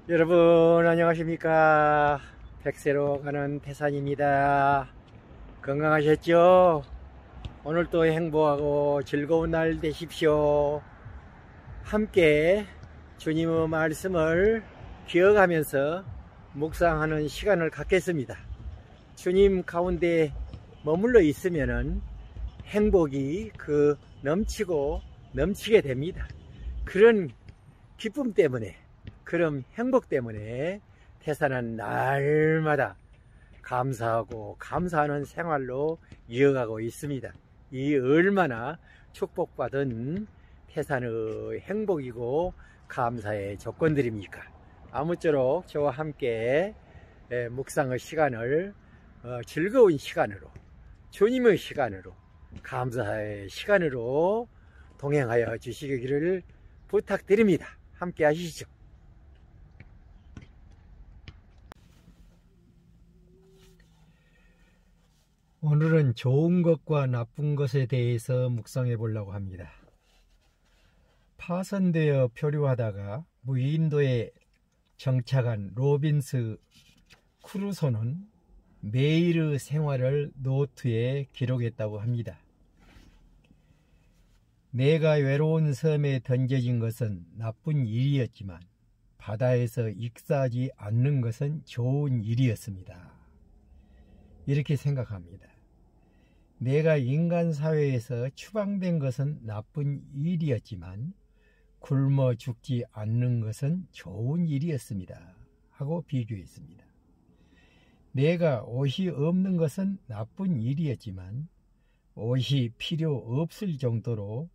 여러분 안녕하십니까. 백세로 가는 태산입니다. 건강하셨죠? 오늘도 행복하고 즐거운 날 되십시오. 함께 주님의 말씀을 기억하면서 묵상하는 시간을 갖겠습니다. 주님 가운데 머물러 있으면은 행복이 넘치고 넘치게 됩니다. 그런 기쁨 때문에, 그런 행복 때문에 태산은 날마다 감사하고 감사하는 생활로 이어가고 있습니다. 이 얼마나 축복받은 태산의 행복이고 감사의 조건들입니까? 아무쪼록 저와 함께 묵상의 시간을 즐거운 시간으로, 주님의 시간으로, 감사의 시간으로 동행하여 주시기를 부탁드립니다. 함께 하시죠. 오늘은 좋은 것과 나쁜 것에 대해서 묵상해 보려고 합니다. 파선되어 표류하다가 무인도에 정착한 로빈스 크루소는 매일의 생활을 노트에 기록했다고 합니다. 내가 외로운 섬에 던져진 것은 나쁜 일이었지만 바다에서 익사하지 않는 것은 좋은 일이었습니다. 이렇게 생각합니다. 내가 인간 사회에서 추방된 것은 나쁜 일이었지만 굶어 죽지 않는 것은 좋은 일이었습니다. 하고 비교했습니다. 내가 옷이 없는 것은 나쁜 일이었지만 옷이 필요 없을 정도로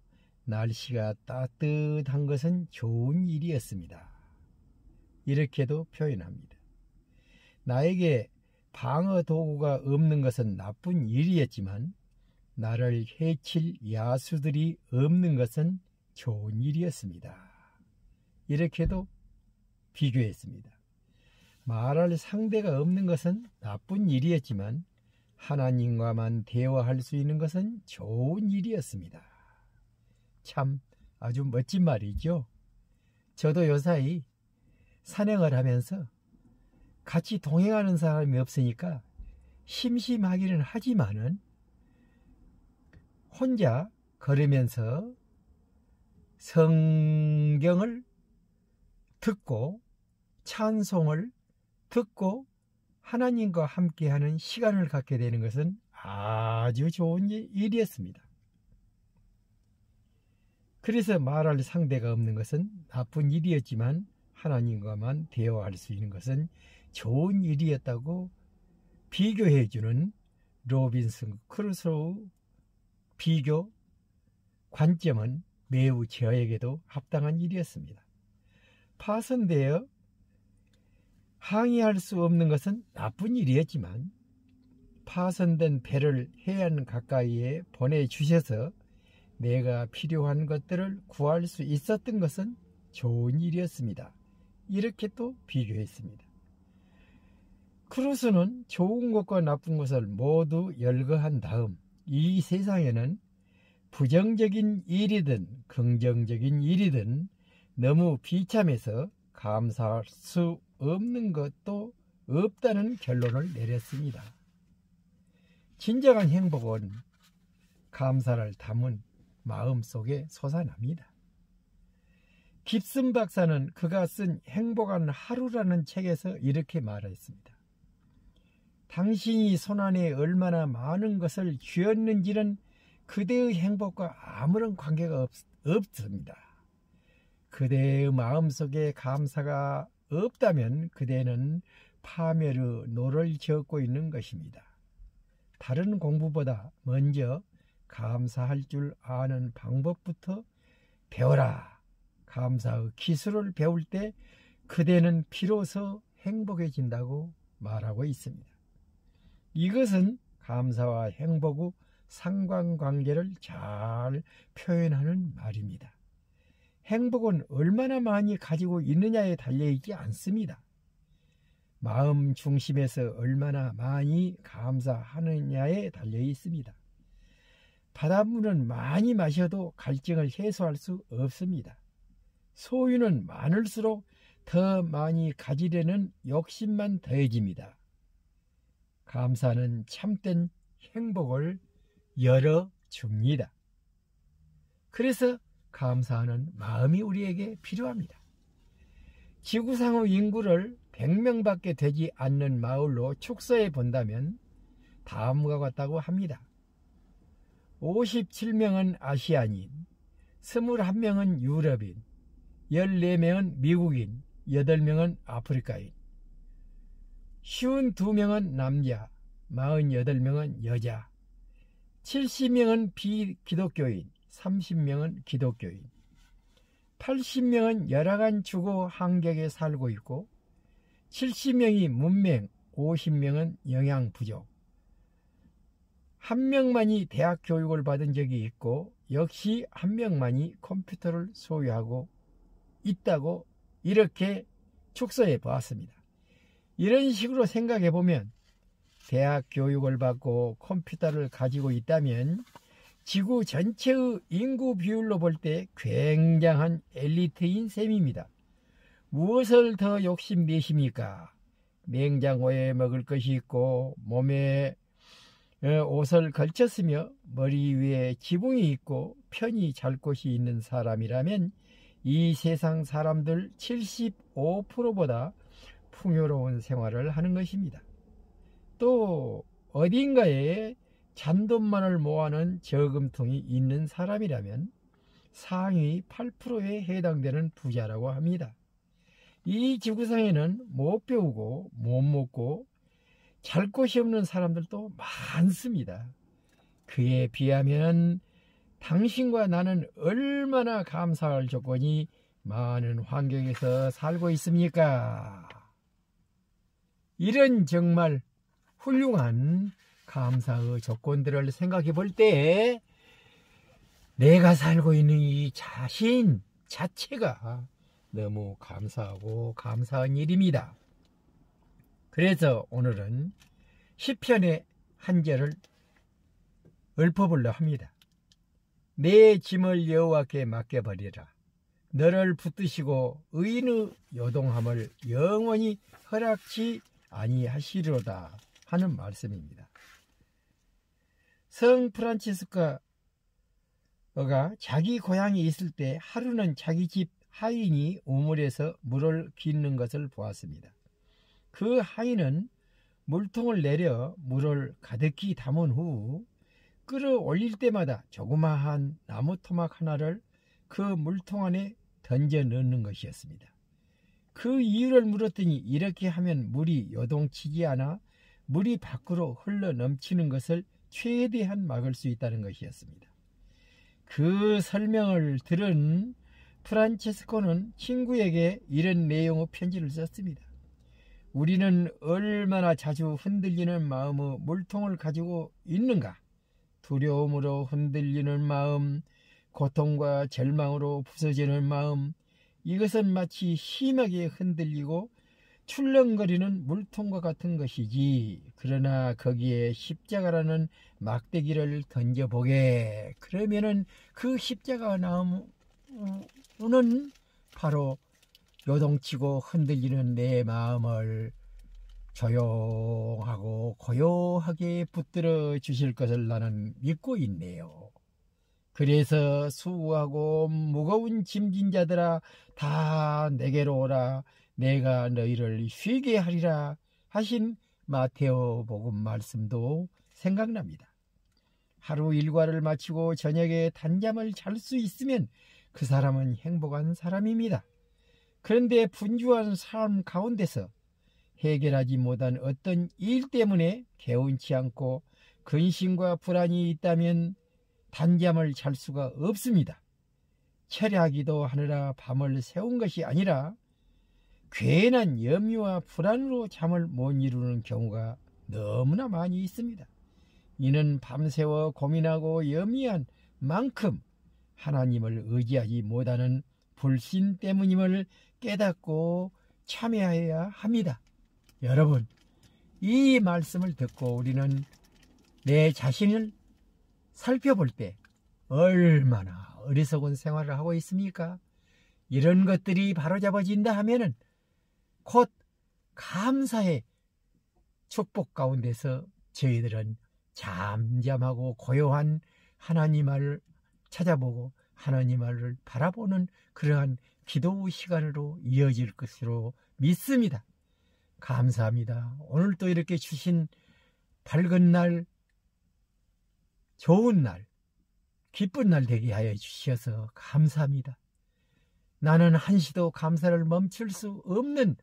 날씨가 따뜻한 것은 좋은 일이었습니다. 이렇게도 표현합니다. 나에게 방어 도구가 없는 것은 나쁜 일이었지만 나를 해칠 야수들이 없는 것은 좋은 일이었습니다. 이렇게도 비교했습니다. 말할 상대가 없는 것은 나쁜 일이었지만 하나님과만 대화할 수 있는 것은 좋은 일이었습니다. 참 아주 멋진 말이죠. 저도 요사이 산행을 하면서 같이 동행하는 사람이 없으니까 심심하기는 하지만은 혼자 걸으면서 성경을 듣고 찬송을 듣고 하나님과 함께하는 시간을 갖게 되는 것은 아주 좋은 일이었습니다. 그래서 말할 상대가 없는 것은 나쁜 일이었지만 하나님과만 대화할 수 있는 것은 좋은 일이었다고 비교해주는 로빈슨 크루소의 비교 관점은 매우 저에게도 합당한 일이었습니다. 파손되어 항의할 수 없는 것은 나쁜 일이었지만 파손된 배를 해안 가까이에 보내주셔서 내가 필요한 것들을 구할 수 있었던 것은 좋은 일이었습니다. 이렇게 또 비교했습니다. 크루스는 좋은 것과 나쁜 것을 모두 열거한 다음 이 세상에는 부정적인 일이든 긍정적인 일이든 너무 비참해서 감사할 수 없는 것도 없다는 결론을 내렸습니다. 진정한 행복은 감사를 담은 마음속에 솟아납니다. 깁슨 박사는 그가 쓴 행복한 하루라는 책에서 이렇게 말했습니다. 당신이 손안에 얼마나 많은 것을 쥐었는지는 그대의 행복과 아무런 관계가 없습니다. 그대의 마음속에 감사가 없다면 그대는 파멸의 노를 젓고 있는 것입니다. 다른 공부보다 먼저 감사할 줄 아는 방법부터 배워라. 감사의 기술을 배울 때 그대는 비로소 행복해진다고 말하고 있습니다. 이것은 감사와 행복의 상관관계를 잘 표현하는 말입니다. 행복은 얼마나 많이 가지고 있느냐에 달려있지 않습니다. 마음 중심에서 얼마나 많이 감사하느냐에 달려 있습니다. 바닷물은 많이 마셔도 갈증을 해소할 수 없습니다. 소유는 많을수록 더 많이 가지려는 욕심만 더해집니다. 감사는 참된 행복을 열어줍니다. 그래서 감사하는 마음이 우리에게 필요합니다. 지구상의 인구를 100명밖에 되지 않는 마을로 축소해 본다면 다음과 같다고 합니다. 57명은 아시아인, 21명은 유럽인, 14명은 미국인, 8명은 아프리카인, 52명은 남자, 48명은 여자, 70명은 비기독교인, 30명은 기독교인, 80명은 열악한 주거 환경에 살고 있고 70명이 문맹, 50명은 영양 부족, 1명만이 대학 교육을 받은 적이 있고 역시 1명만이 컴퓨터를 소유하고 있다고 이렇게 축소해 보았습니다. 이런 식으로 생각해 보면 대학 교육을 받고 컴퓨터를 가지고 있다면 지구 전체의 인구 비율로 볼 때 굉장한 엘리트인 셈입니다. 무엇을 더 욕심내십니까? 냉장고에 먹을 것이 있고 몸에 옷을 걸쳤으며 머리 위에 지붕이 있고 편히 잘 곳이 있는 사람이라면 이 세상 사람들 75%보다 풍요로운 생활을 하는 것입니다. 또 어딘가에 잔돈만을 모아놓은 저금통이 있는 사람이라면 상위 8%에 해당되는 부자라고 합니다. 이 지구상에는 못 배우고 못 먹고 잘 곳이 없는 사람들도 많습니다. 그에 비하면 당신과 나는 얼마나 감사할 조건이 많은 환경에서 살고 있습니까? 이런 정말 훌륭한 감사의 조건들을 생각해 볼 때 내가 살고 있는 이 자신 자체가 너무 감사하고 감사한 일입니다. 그래서 오늘은 시편의 한 절을 읊어보려 합니다. 내 짐을 여호와께 맡겨버리라. 너를 붙드시고 의인의 요동함을 영원히 허락치 아니하시리로다 하는 말씀입니다. 성 프란치스코가 자기 고향에 있을 때 하루는 자기 집 하인이 우물에서 물을 깃는 것을 보았습니다. 그 하인은 물통을 내려 물을 가득히 담은 후 끌어올릴 때마다 조그마한 나무 토막 하나를 그 물통 안에 던져 넣는 것이었습니다. 그 이유를 물었더니 이렇게 하면 물이 요동치지 않아 물이 밖으로 흘러 넘치는 것을 최대한 막을 수 있다는 것이었습니다. 그 설명을 들은 프란체스코는 친구에게 이런 내용의 편지를 썼습니다. 우리는 얼마나 자주 흔들리는 마음의 물통을 가지고 있는가? 두려움으로 흔들리는 마음, 고통과 절망으로 부서지는 마음, 이것은 마치 심하게 흔들리고 출렁거리는 물통과 같은 것이지. 그러나 거기에 십자가라는 막대기를 던져보게. 그러면은 그 십자가 나오는 바로 요동치고 흔들리는 내 마음을 조용하고 고요하게 붙들어 주실 것을 나는 믿고 있네요. 그래서 수고하고 무거운 짐진 자들아 다 내게로 오라. 내가 너희를 쉬게 하리라 하신 마테오 복음 말씀도 생각납니다. 하루 일과를 마치고 저녁에 단잠을 잘 수 있으면 그 사람은 행복한 사람입니다. 그런데 분주한 삶 가운데서 해결하지 못한 어떤 일 때문에 개운치 않고 근심과 불안이 있다면 단잠을 잘 수가 없습니다. 철야기도 하느라 밤을 새운 것이 아니라 괜한 염려와 불안으로 잠을 못 이루는 경우가 너무나 많이 있습니다. 이는 밤새워 고민하고 염려한 만큼 하나님을 의지하지 못하는 불신 때문임을 깨닫고 참여해야 합니다. 여러분, 이 말씀을 듣고 우리는 내 자신을 살펴볼 때 얼마나 어리석은 생활을 하고 있습니까? 이런 것들이 바로잡아진다 하면은 곧 감사의 축복 가운데서 저희들은 잠잠하고 고요한 하나님을 찾아보고 하나님을 바라보는 그러한 기도 시간으로 이어질 것으로 믿습니다. 감사합니다. 오늘 또 이렇게 주신 밝은 날, 좋은 날, 기쁜 날 되게 하여 주셔서 감사합니다. 나는 한시도 감사를 멈출 수 없는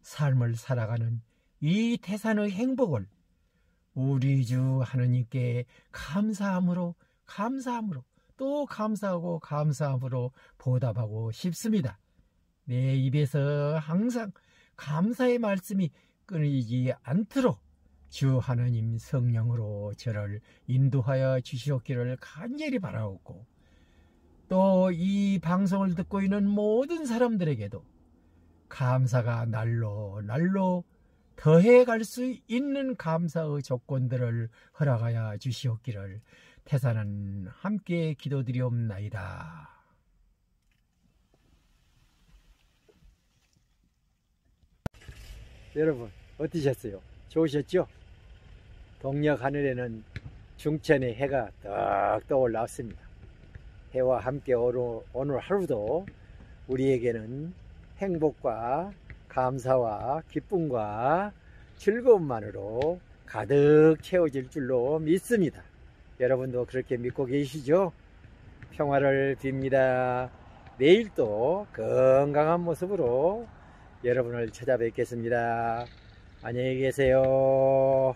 삶을 살아가는 이 태산의 행복을 우리 주 하느님께 감사함으로 또 감사함으로 보답하고 싶습니다. 내 입에서 항상 감사의 말씀이 끊이지 않도록 주 하느님 성령으로 저를 인도하여 주시옵기를 간절히 바라옵고, 또 이 방송을 듣고 있는 모든 사람들에게도 감사가 날로 더해갈 수 있는 감사의 조건들을 허락하여 주시옵기를 태산은 함께 기도드리옵나이다. 여러분 어떠셨어요? 좋으셨죠? 동력 하늘에는 중천의 해가 떡 떠올랐습니다. 해와 함께 오늘 하루도 우리에게는 행복과 감사와 기쁨과 즐거움만으로 가득 채워질 줄로 믿습니다. 여러분도 그렇게 믿고 계시죠? 평화를 빕니다. 내일 또 건강한 모습으로 여러분을 찾아뵙겠습니다. 안녕히 계세요.